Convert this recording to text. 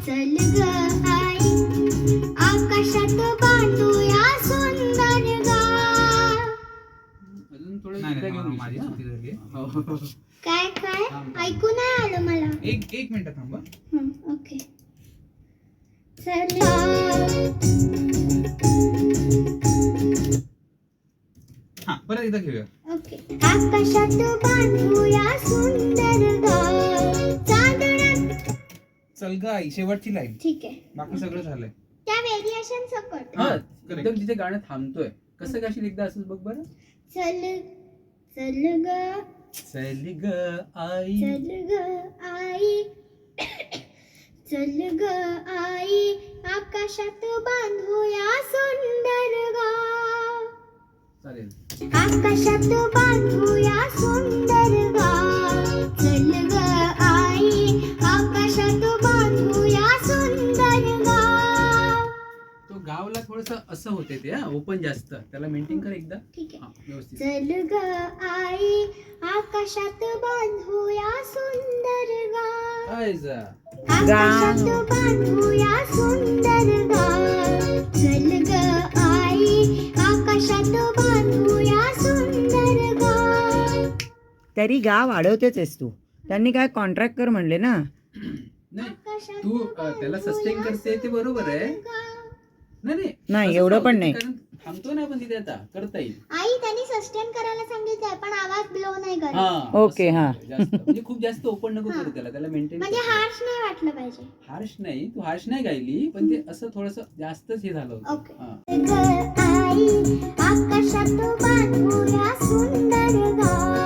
चल ग आई आकाशात बांधूया सुंदर गाव. अजून थोडं नाही, एकदा नाही, घेऊन माझी घेशील, चुकी झाली. हा? हो. काय काय ऐकू नाही आलं मला. एक मिनिट थांबा. ओके. चल गाव. हा परत एकदा घेऊया. ओके. आकाशात बांधूया सुंदर गाव. चांदण्यात. चल ग आई शेवटची लाईन. ठीक आहे. बाकी सगळं झालंय. त्या व्हेरिएशन सकट. हा correct. एकदम जिथे गाणं थांबतोय कसं गाशील एकदा असंच बघ बरं. चल चल ग चल ग आई. चल ग आई चल ग आई आकाशात बांधूया सुंदर गाव. चालेल. आकाशात बांधूया सुंदर गाव. चल ग आई आकाशात बांधूया सुंदर गाव. तो गावला थोडस असं होते ते ओपन जास्त त्याला मेंटेन कर एकदा. ठीक आहे. हा, व्यवस्थित. चल ग आई आकाशात बांधूया सुंदर गाव. काय जा. आकाशात बांधूया सुंदर गाव. चल ग आई आकाशात बांधूया सुंदर गाव. तरी गाव वाढवतेच आहेस तू. त्यांनी काय कॉन्ट्रॅक्ट कर म्हणले ना. नाही आकाशात तू त्याला सस्टेन करते ते बरोबर आहे. गाव. नाही नाही, तसंच एवढं राहू पण दे, नाही. कारण थांबतो ना आपण तिथे आता करता येईल. आई त्यांनी सस्टेन करायला सांगितलंय पण आवाज ब्लो नाही हा करायचा. ओके, असं हा. जास्त म्हणजे खूप जास्त ओपन नको हा. करू त्याला मेंटेन. म्हणजे हार्श नाही वाटलं पाहिजे. हार्श नाही तू हार्श नाही गायली पण ते असं थोडस जास्तच हे झालं होतं. ओके. हा. ग आई आकाशात बांधूया सुंदर गाव.